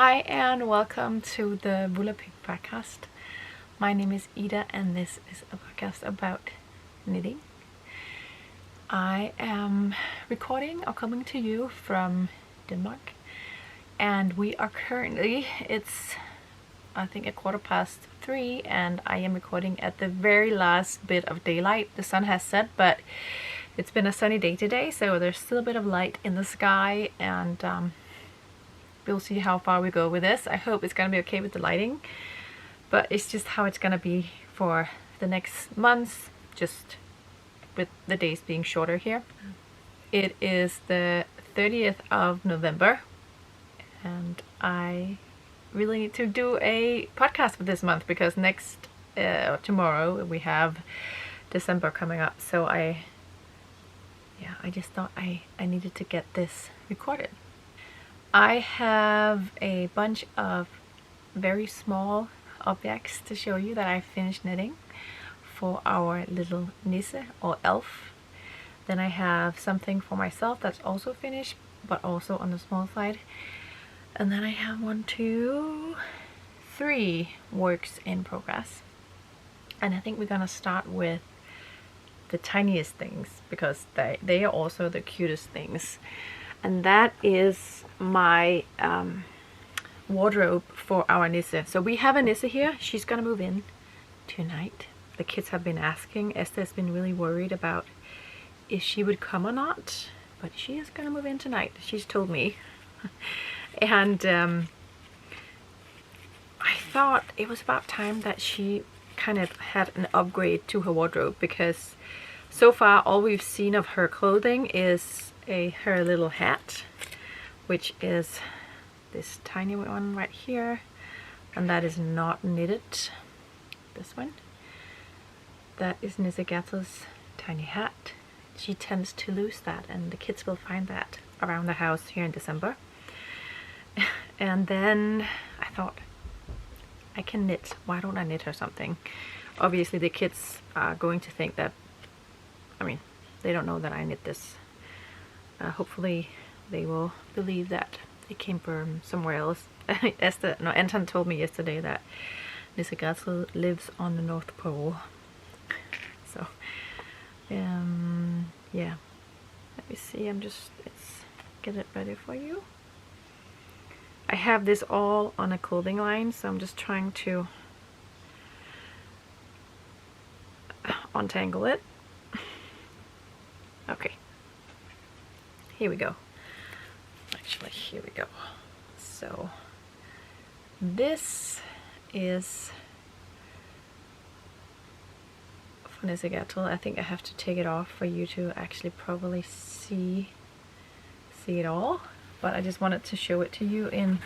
Hi and welcome to the WOOLapyk Podcast. My name is Ida and this is a podcast about knitting. I am recording or coming to you from Denmark, and we are currently, it's I think 3:15, and I am recording at the very last bit of daylight. The sun has set, but it's been a sunny day today, so there's still a bit of light in the sky, and we'll see how far we go with this. I hope it's gonna be okay with the lighting, but it's just how it's gonna be for the next months, just with the days being shorter here. It is the 30th of November, and I really need to do a podcast for this month because tomorrow we have December coming up. So I just thought I needed to get this recorded. I have a bunch of very small objects to show you that I finished knitting for our little Nisse or elf. Then I have something for myself that's also finished, but also on the small side. And then I have 3 works in progress. And I think we're gonna start with the tiniest things because they are also the cutest things. And that is my wardrobe for our Nisse. So we have a Nisse here. She's gonna move in tonight. The kids have been asking. Esther's been really worried about if she would come or not, but she is gonna move in tonight. She's told me. And I thought it was about time that she kind of had an upgrade to her wardrobe, because so far all we've seen of her clothing is her little hat, which is this tiny one right here, and that is not knitted. This one, that is Nisse Gattel's tiny hat. She tends to lose that, and the kids will find that around the house here in December. And then I thought, I can knit, why don't I knit her something? Obviously the kids are going to think that, they don't know that I knit this. Hopefully they will believe that it came from somewhere else. Anton told me yesterday that Nisse Gattel lives on the North Pole. So yeah, let me see, let's get it ready for you. I have this all on a clothing line, so I'm just trying to untangle it. Okay, here we go. Actually, here we go. So this is for Nisse Gattel. I think I have to take it off for you to actually probably see it all, but I just wanted to show it to you in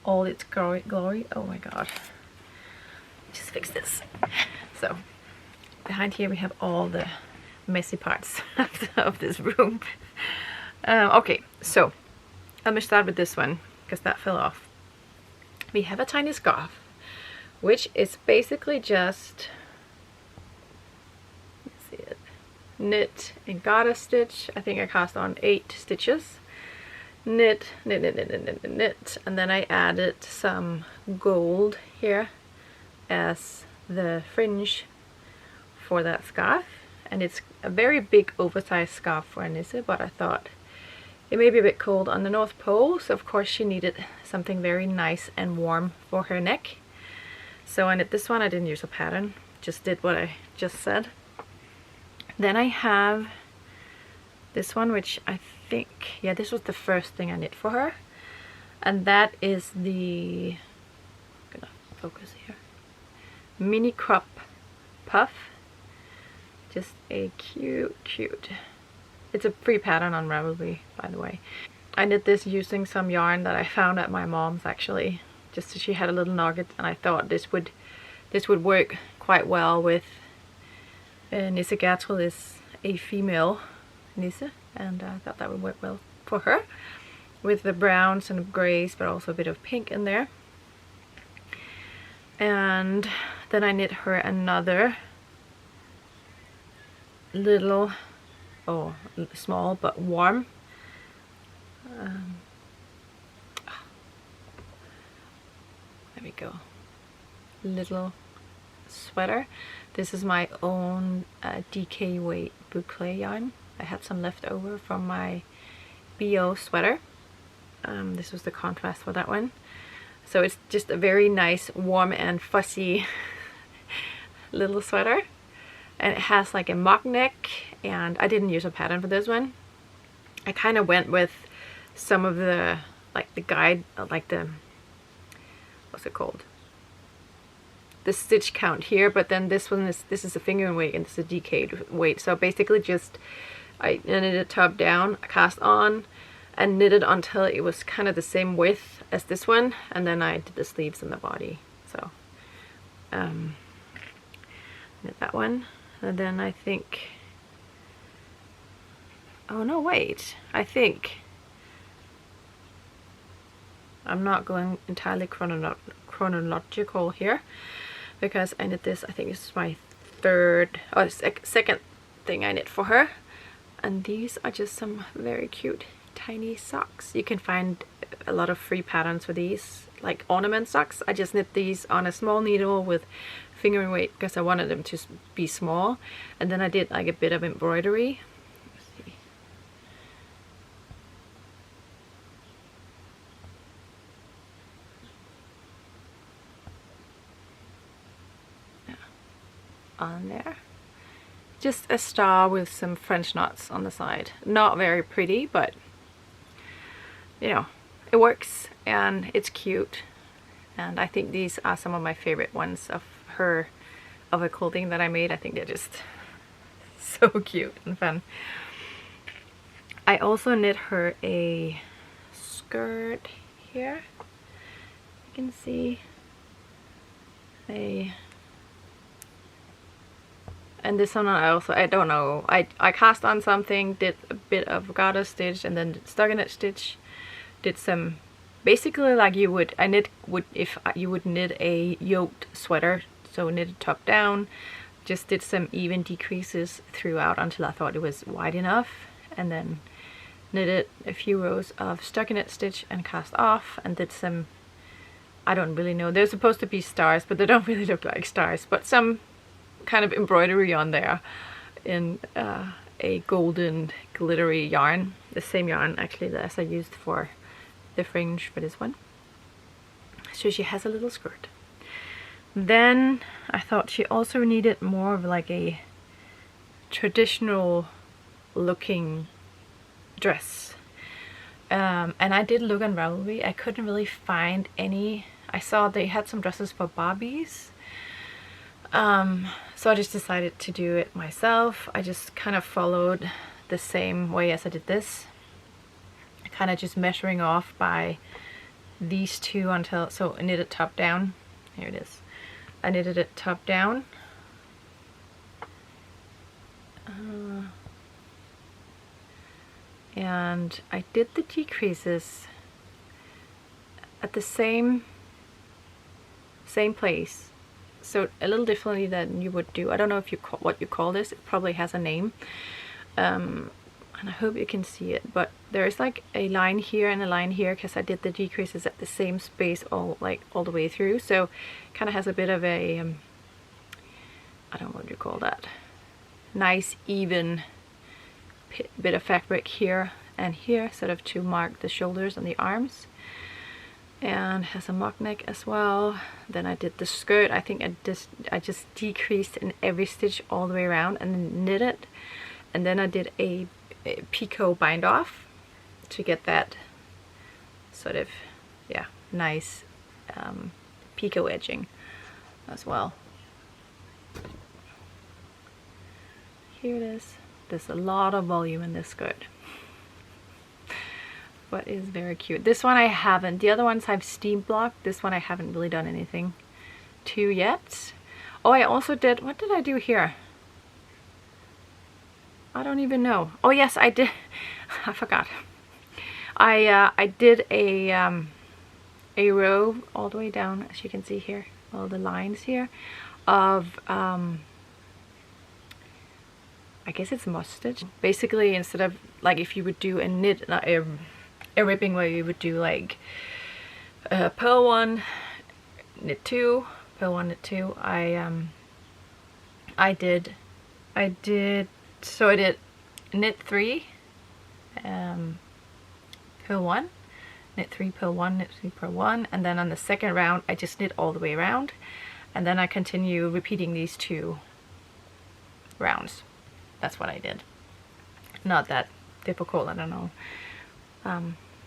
all its glory. Oh my god, just fix this. So behind here we have all the messy parts of this room. Okay, so let me start with this one because that fell off. We have a tiny scarf, which is basically just, let's see it, knit and garter stitch. I think I cast on 8 stitches. Knit, knit, knit, knit, knit, knit, knit, and then I added some gold here as the fringe for that scarf. And it's a very big oversized scarf for a Nisse, but I thought it may be a bit cold on the North Pole, so of course she needed something very nice and warm for her neck. So I knit this one. I didn't use a pattern, just did what I just said. Then I have this one, which I think, yeah, this was the first thing I knit for her, and that is the, I'm gonna focus here, mini crop puff. Just a cute, it's a free pattern on Ravelry, by the way. I knit this using some yarn that I found at my mom's, actually, just so she had a little nugget, and I thought this would work quite well with Nisse Gattel is a female Nisse, and I thought that would work well for her with the browns and grays, but also a bit of pink in there. And then I knit her another little, small but warm we go, little sweater. This is my own DK weight boucle yarn. I had some left over from my BO sweater. This was the contrast for that one. So it's just a very nice, warm and fussy little sweater. And it has like a mock neck, and I didn't use a pattern for this one. I kind of went with some of the, like the guide, like the, what's it called? The stitch count here, but then this is a fingering weight and this is a DK weight. So basically just, I knitted it top down, cast on, and knitted until it was kind of the same width as this one, and then I did the sleeves and the body. So knit that one, and then I think, oh no, wait, I think I'm not going entirely chronological here, because I knit this, I think this is my second thing I knit for her. And these are just some very cute tiny socks. You can find a lot of free patterns for these, like ornament socks. I just knit these on a small needle with fingering weight because I wanted them to be small, and then I did like a bit of embroidery. Let's see. Yeah. On there. Just a star with some French knots on the side. Not very pretty, but you know, it works and it's cute. And I think these are some of my favorite ones of her clothing that I made. I think they're just so cute and fun. I also knit her a skirt here. You can see and this one I don't know, I cast on something, did a bit of garter stitch, and then stockinette stitch, did some basically like you would if you would knit a yoked sweater, so knitted top down, just did some even decreases throughout until I thought it was wide enough, and then knitted a few rows of stockinette stitch and cast off, and did some, I don't really know, they're supposed to be stars but they don't really look like stars, but some kind of embroidery on there in a golden glittery yarn, the same yarn actually as I used for the fringe for this one. So she has a little skirt. Then I thought she also needed more of like a traditional looking dress, and I did look on Ravelry. I couldn't really find any. I saw they had some dresses for Barbies, so I just decided to do it myself. I just kind of followed the same way as I did this, kind of just measuring off by these two until, so I knitted top down. Here it is. I knitted it top down. And I did the decreases at the same place, so a little differently than you would do. I don't know if you call, what you call this. It probably has a name, and I hope you can see it. But there's like a line here and a line here because I did the decreases at the same space all the way through. So kind of has a bit of a I don't know what you call that. Nice even bit of fabric here and here, sort of to mark the shoulders and the arms, and has a mock neck as well. Then I did the skirt. I think I just decreased in every stitch all the way around and then knit it, and then I did a picot bind off to get that sort of, yeah, nice picot edging as well. Here it is. There's a lot of volume in this skirt, but it's very cute. This one I haven't. The other ones I've steam blocked. This one I haven't really done anything to yet. Oh, I also did, what did I do here? I don't even know. Oh yes, I did. I forgot. I did a row all the way down, as you can see here, all the lines here of I guess it's moss stitch. Basically, instead of like if you would do a knit, a ribbing where you would do like a purl one, knit 2, purl 1, knit 2. I did knit 3, purl 1, knit 3, purl 1, knit 3, purl 1, and then on the second round I just knit all the way around, and then I continue repeating these 2 rounds. That's what I did. Not that difficult, I don't know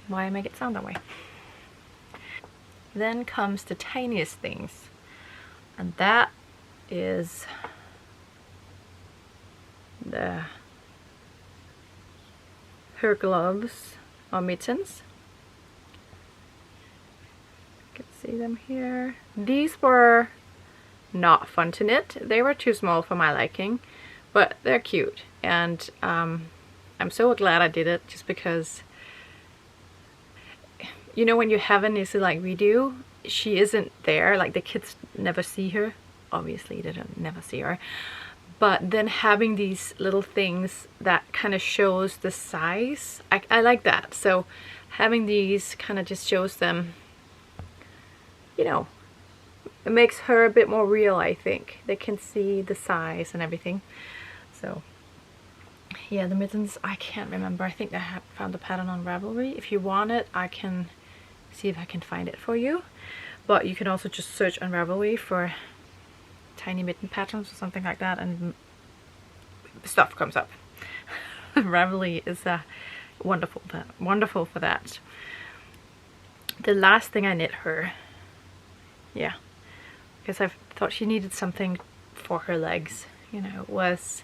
why I make it sound that way. Then comes the tiniest things, and that is her gloves or mittens. You can see them here. These were not fun to knit. They were too small for my liking, but they're cute, and I'm so glad I did it, just because, you know, when you have a Nisse like we do, she isn't there, like the kids never see her. Obviously they don't never see her, but then having these little things that kind of shows the size, I like that. So having these kind of just shows them, you know, it makes her a bit more real, I think. They can see the size and everything. So yeah, the mittens, I can't remember. I think I have found the pattern on Ravelry. If you want it, I can see if I can find it for you. But you can also just search on Ravelry for tiny mitten patterns or something like that, and stuff comes up. Ravelry is wonderful for that. The last thing I knit her, yeah, because I thought she needed something for her legs, you know, was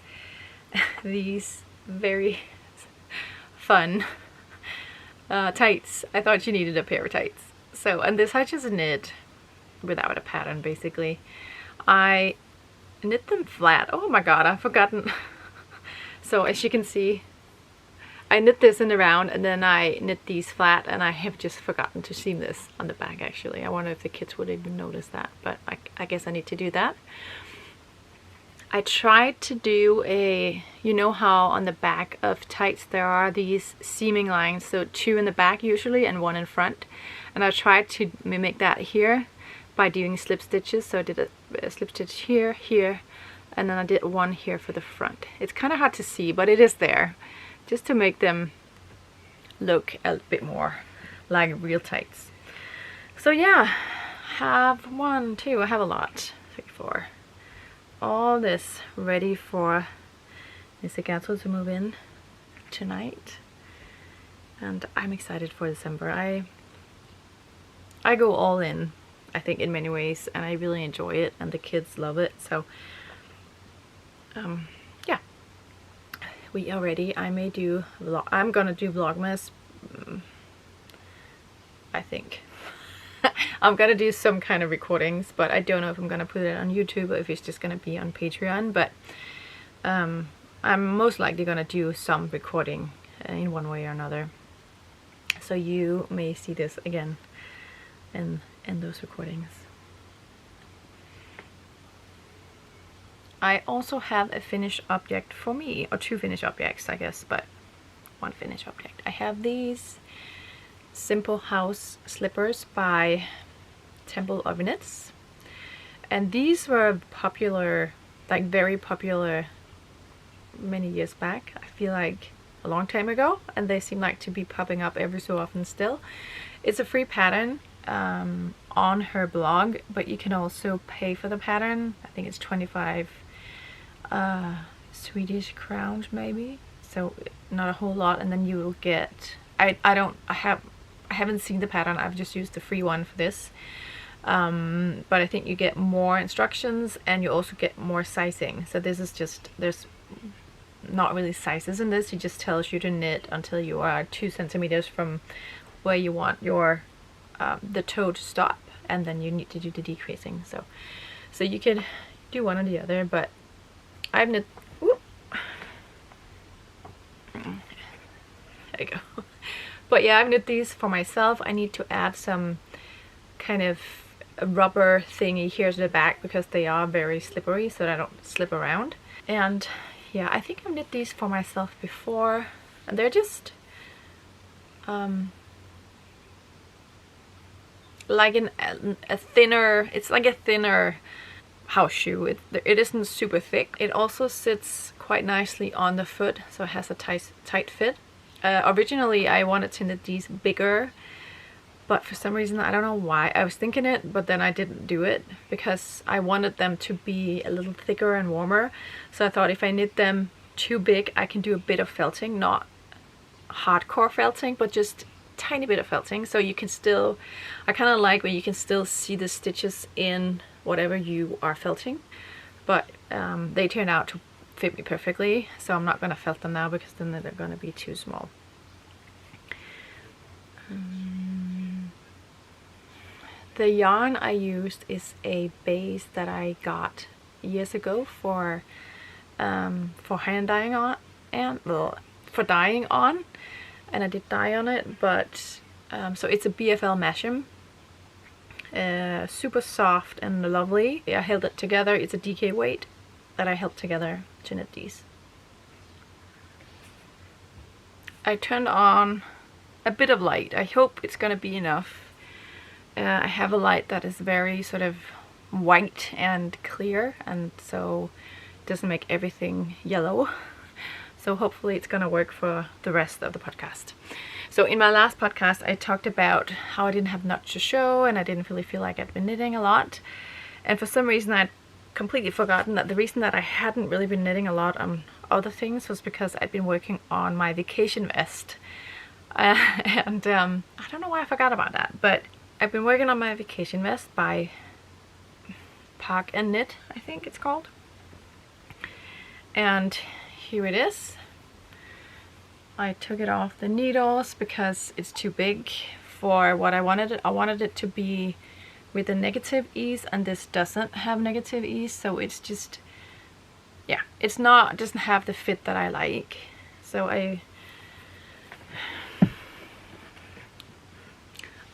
these very fun tights. I thought she needed a pair of tights. So, and this I just knit without a pattern, basically. I knit them flat. Oh my god, I've forgotten. So as you can see, I knit this in the round, and then I knit these flat, and I have just forgotten to seam this on the back actually. I wonder if the kids would even notice that, but I guess I need to do that. I tried to do a, you know how on the back of tights there are these seaming lines, so 2 in the back usually and 1 in front, and I tried to mimic that here by doing slip stitches. So I did a slip stitch here, here, and then I did 1 here for the front. It's kind of hard to see, but it is there, just to make them look a bit more like real tights. So yeah, have 1, 2, I have a lot, 3, 4. All this ready for Nisse to move in tonight, and I'm excited for December. I go all in, I think, in many ways, and I really enjoy it, and the kids love it. So yeah, we are ready. I may do vlog. I'm gonna do Vlogmas, I think. I'm gonna do some kind of recordings, but I don't know if I'm gonna put it on YouTube or if it's just gonna be on Patreon. But I'm most likely gonna do some recording in one way or another, so you may see this again in those recordings. I also have a finished object for me, or 2 finished objects I guess, but 1 finished object. I have these Simple House slippers by Temple of Knits, and these were popular, like very popular, many years back. I feel like a long time ago, and they seem like to be popping up every so often still. It's a free pattern on her blog, but you can also pay for the pattern. I think it's 25 Swedish crowns maybe, so not a whole lot, and then you will get, I haven't seen the pattern, I've just used the free one for this, but I think you get more instructions, and you also get more sizing. So this is just, there's not really sizes in this, it just tells you to knit until you are 2 centimeters from where you want your the toe to stop, and then you need to do the decreasing. So you could do one or the other, but I've knit, whoop, there you go. But yeah, I've knit these for myself. I need to add some kind of a rubber thingy here to the back because they are very slippery, so that I don't slip around. And yeah, I think I've knit these for myself before, and they're just like a thinner, it's like a thinner house shoe. It isn't super thick. It also sits quite nicely on the foot, so it has a tight fit. Originally I wanted to knit these bigger, but for some reason, I don't know why, I was thinking it, but then I didn't do it because I wanted them to be a little thicker and warmer. So I thought if I knit them too big, I can do a bit of felting, not hardcore felting, but just tiny bit of felting. So you can still, I kind of like when you can still see the stitches in whatever you are felting, but they turn out to fit me perfectly. So I'm not going to felt them now because then they're going to be too small. The yarn I used is a base that I got years ago for hand dyeing on, and well, for dyeing on, and I did dye on it. But so it's a BFL Masham, super soft and lovely. I held it together. It's a DK weight that I held together to knit these. I turned on a bit of light. I hope it's gonna be enough. I have a light that is very sort of white and clear, and so it doesn't make everything yellow. So hopefully it's gonna work for the rest of the podcast. So in my last podcast I talked about how I didn't have much to show and I didn't really feel like I'd been knitting a lot. And for some reason I'd completely forgotten that the reason that I hadn't really been knitting a lot on other things was because I'd been working on my vacation vest. I don't know why I forgot about that, but I've been working on my vacation vest by Park and Knit, I think it's called. And here it is. I took it off the needles because it's too big for what I wanted it. I wanted it to be with a negative ease, and this doesn't have negative ease, so it's just, yeah, it doesn't have the fit that I like. So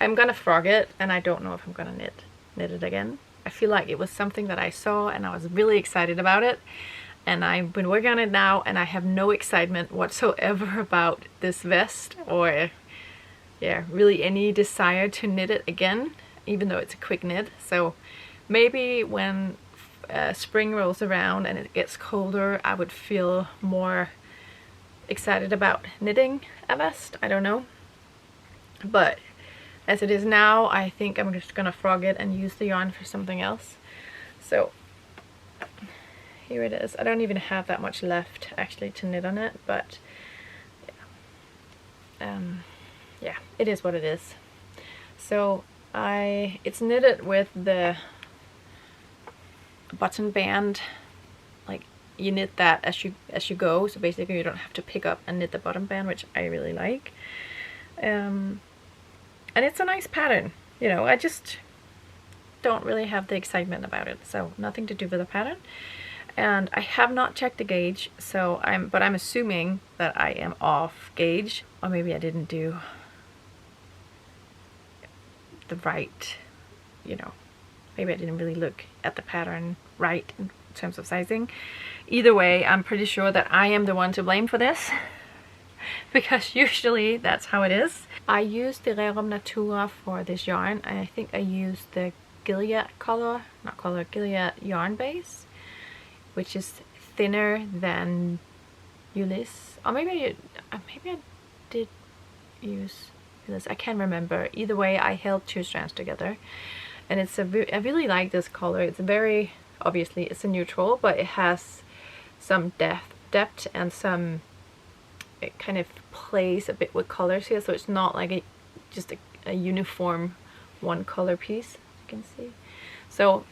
I'm gonna frog it, and I don't know if I'm gonna knit it again. I feel like it was something that I saw and I was really excited about it, and I've been working on it now and I have no excitement whatsoever about this vest, or yeah, really any desire to knit it again, even though it's a quick knit. So maybe when spring rolls around and it gets colder, I would feel more excited about knitting a vest. I don't know, but as it is now, I think I'm just gonna frog it and use the yarn for something else. So here it is. I don't even have that much left actually to knit on it, but yeah, it is what it is. So it's knitted with the button band, like you knit that as you go, so basically you don't have to pick up and knit the bottom band, which I really like. And it's a nice pattern, you know. I just don't really have the excitement about it, so nothing to do with the pattern. And I have not checked the gauge, so I'm assuming that I am off gauge, or maybe I didn't do the right, you know, maybe I didn't really look at the pattern right in terms of sizing. Either way, I'm pretty sure that I am the one to blame for this, because usually that's how it is. I used the Rerum Natura for this yarn. I think I used the Gilead Gilead yarn base, which is thinner than Ulysses. Or maybe I did use this. I can't remember. Either way, I held two strands together, and I really like this color. It's very, obviously it's a neutral, but it has some depth and some, it kind of plays a bit with colors here, so it's not like just a uniform one color piece, you can see. So,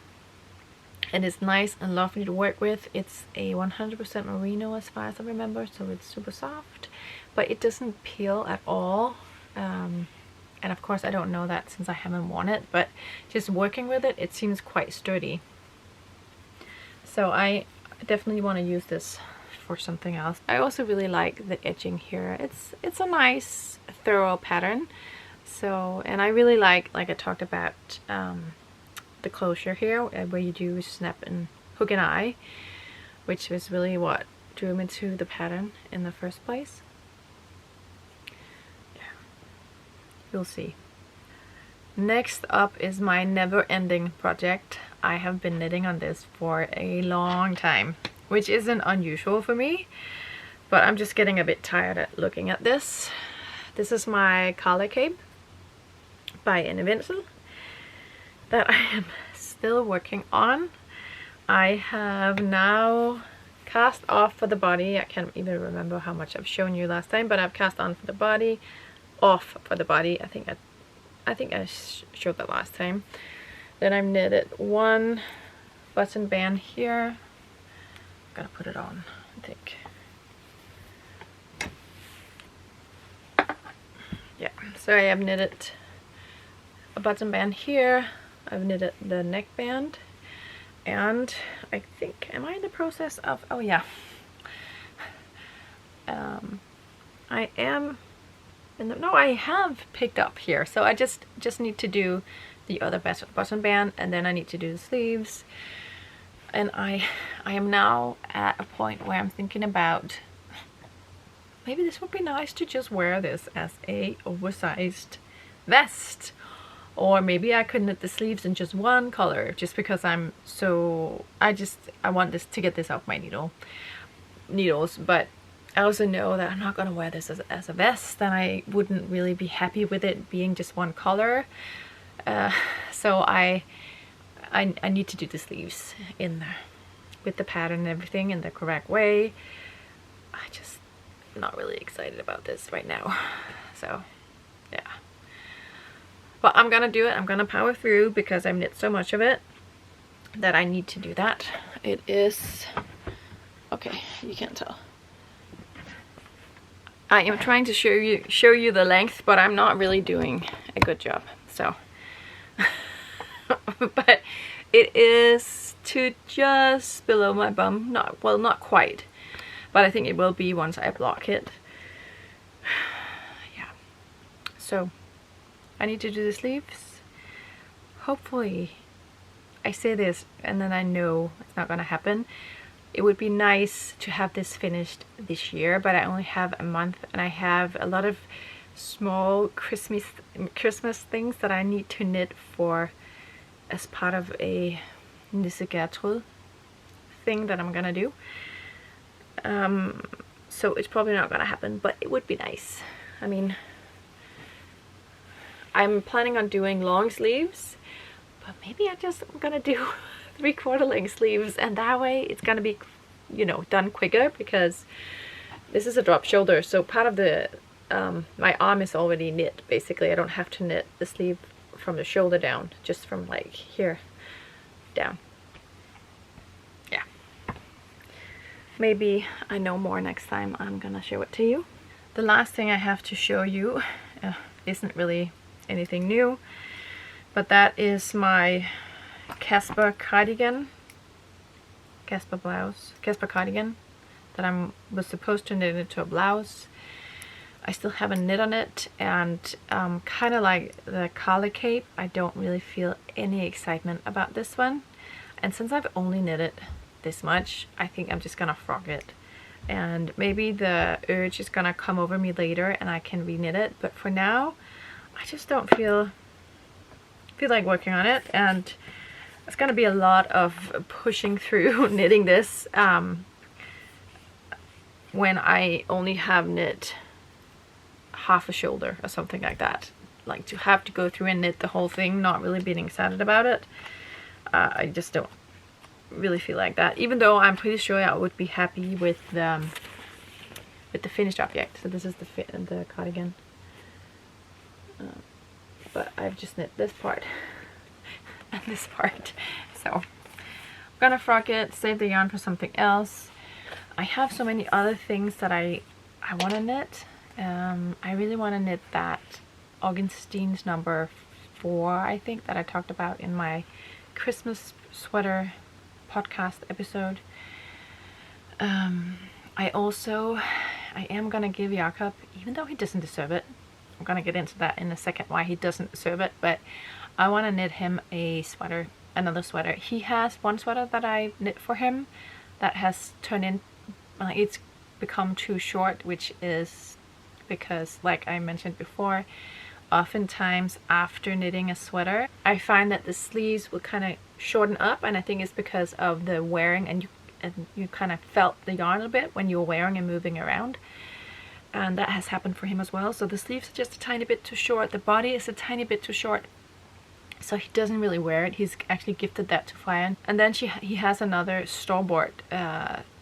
and it's nice and lovely to work with. It's a 100% merino as far as I remember, so it's super soft, but it doesn't peel at all. And of course I don't know that since I haven't worn it, but just working with it, it seems quite sturdy. So I definitely want to use this for something else. I also really like the edging here. It's a nice thorough pattern. So, and I really like I talked about the closure here, where you do snap and hook and eye, which was really what drew me to the pattern in the first place. Yeah, you'll see. Next up is my never-ending project. I have been knitting on this for a long time, which isn't unusual for me, but I'm just getting a bit tired at looking at this. This is my collar cape by Nisse that I am still working on. I have now cast off for the body. I can't even remember how much I've shown you last time, but I've cast on for the body, off for the body. I think I showed that last time. Then I've knitted one button band here. I'm gonna put it on, I think. Yeah, so I have knitted a button band here. I've knitted the neckband, and I think, am I in the process of, oh yeah, I am in the, no, I have picked up here, so I just need to do the other button band, and then I need to do the sleeves. And I am now at a point where I'm thinking about, maybe this would be nice to just wear this as a oversized vest. Or maybe I could knit the sleeves in just one color, just because I'm so, I want this to get this off my needles. But I also know that I'm not gonna wear this as a vest, and I wouldn't really be happy with it being just one color. So I need to do the sleeves in there with the pattern and everything in the correct way. I just not really excited about this right now. So yeah. But I'm gonna do it. I'm gonna power through because I've knit so much of it that I need to do that. It is, okay, you can't tell. I am trying to show you the length, but I'm not really doing a good job. So, but it is to just below my bum. Not, well, not quite, but I think it will be once I block it. Yeah. So I need to do the sleeves. Hopefully, I say this and then I know it's not gonna happen. It would be nice to have this finished this year, but I only have a month, and I have a lot of small Christmas things that I need to knit for as part of a Nisse Gertrud thing that I'm gonna do. So it's probably not gonna happen, but it would be nice. I mean, I'm planning on doing long sleeves, but maybe I'm gonna do 3/4 length sleeves, and that way it's gonna be, you know, done quicker, because this is a drop shoulder, so part of the my arm is already knit. Basically, I don't have to knit the sleeve from the shoulder down, just from like here down. Yeah, maybe I know more next time. I'm gonna show it to you. The last thing I have to show you isn't really anything new, but that is my Casper cardigan, Casper cardigan that was supposed to knit into a blouse. I still haven't knit on it, and kind of like the collar cape, I don't really feel any excitement about this one. And since I've only knitted this much, I think I'm just gonna frock it, and maybe the urge is gonna come over me later and I can reknit it, but for now I just don't feel like working on it, and it's gonna be a lot of pushing through knitting this when I only have knit half a shoulder or something like that. Like, to have to go through and knit the whole thing, not really being excited about it. I just don't really feel like that, even though I'm pretty sure I would be happy with the finished object. So this is the cardigan, but I've just knit this part and this part. So I'm gonna frock it, save the yarn for something else. I have so many other things that I want to knit. I really want to knit that Augustine's number 4, I think, that I talked about in my Christmas sweater podcast episode. I am gonna give Jakob, even though he doesn't deserve it, I'm gonna get into that in a second why he doesn't deserve it, but I want to knit him a sweater, another sweater. He has one sweater that I knit for him that has turned in, it's become too short, which is because, like I mentioned before, oftentimes after knitting a sweater, I find that the sleeves will kind of shorten up, and I think it's because of the wearing, and you kind of felt the yarn a bit when you were wearing and moving around. And that has happened for him as well. So the sleeves are just a tiny bit too short, the body is a tiny bit too short, so he doesn't really wear it. He's actually gifted that to Fyan. And then he has another store-bought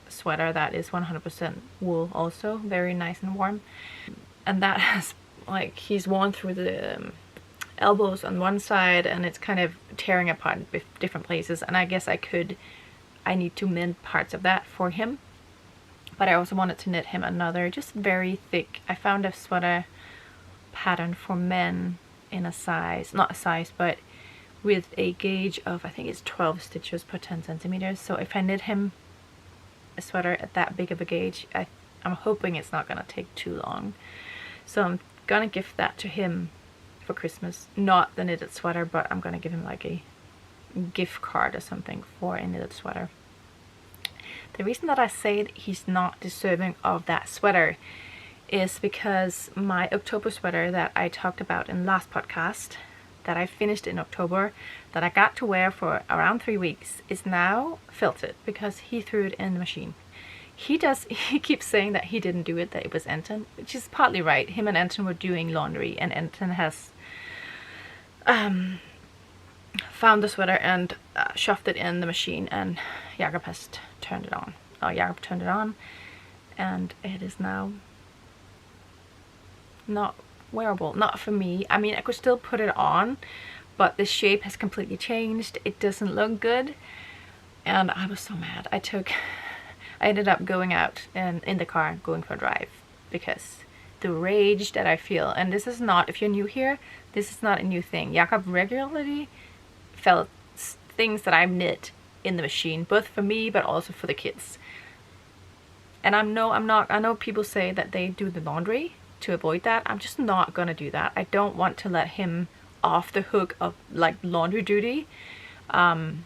sweater that is 100% wool, also very nice and warm, and that has, like, he's worn through the elbows on one side, and it's kind of tearing apart in different places, and I guess I need to mend parts of that for him. But I also wanted to knit him another just very thick, I found a sweater pattern for men in a size, not a size, but with a gauge of, I think it's 12 stitches per 10 centimeters. So if I knit him a sweater at that big of a gauge, I'm hoping it's not gonna take too long. So I'm gonna gift that to him for Christmas. Not the knitted sweater, but I'm gonna give him like a gift card or something for a knitted sweater. The reason that I say he's not deserving of that sweater is because my October sweater that I talked about in last podcast, that I finished in October, that I got to wear for around 3 weeks, is now felted because he threw it in the machine. He keeps saying that he didn't do it, that it was Anton, which is partly right. Him and Anton were doing laundry, and Anton has found the sweater and shoved it in the machine, and Jakob has turned it on. Jakob turned it on, and it is now not wearable. Not for me. I mean, I could still put it on, but the shape has completely changed. It doesn't look good, and I was so mad. I ended up going out and in the car going for a drive because the rage that I feel, and this is not, if you're new here, this is not a new thing. Jakob regularly felt things that I've knit in the machine, both for me but also for the kids. And I know people say that they do the laundry to avoid that. I'm just not gonna do that. I don't want to let him off the hook of like laundry duty. Then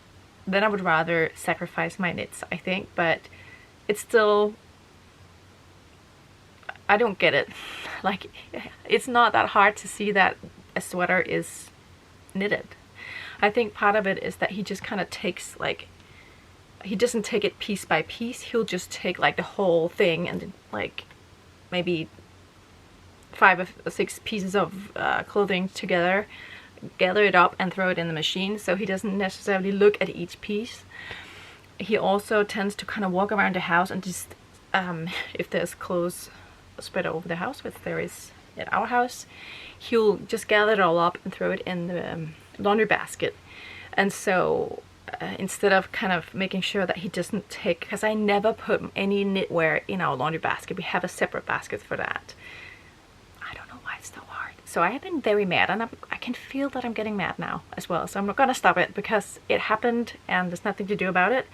I would rather sacrifice my knits, I think, but it's still, I don't get it. Like, it's not that hard to see that a sweater is knitted. I think part of it is that he just kind of takes, like, he doesn't take it piece by piece. He'll just take like the whole thing and like maybe 5 or 6 pieces of clothing together, gather it up and throw it in the machine. So he doesn't necessarily look at each piece. He also tends to kind of walk around the house and just, if there's clothes spread over the house, which there is at our house, he'll just gather it all up and throw it in the laundry basket. And so instead of kind of making sure that he doesn't take, because I never put any knitwear in our laundry basket, we have a separate basket for that. I don't know why it's so hard. So I have been very mad, and I can feel that I'm getting mad now as well. So I'm not gonna stop it because it happened and there's nothing to do about it.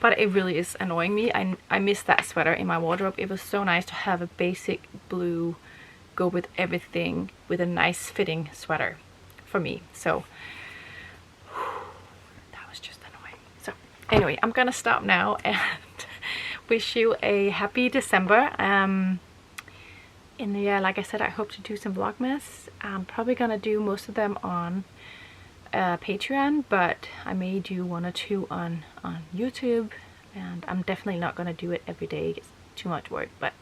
But it really is annoying me. I miss that sweater in my wardrobe. It was so nice to have a basic blue, go with everything, with a nice fitting sweater for me. So that was just annoying. So anyway, I'm gonna stop now and wish you a happy December. In the year, like I said, I hope to do some Vlogmas. I'm probably gonna do most of them on Patreon, but I may do 1 or 2 on YouTube, and I'm definitely not gonna do it every day. It's too much work, but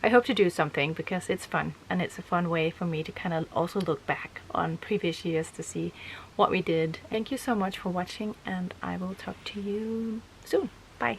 I hope to do something because it's fun, and it's a fun way for me to kind of also look back on previous years to see what we did. Thank you so much for watching, and I will talk to you soon. Bye.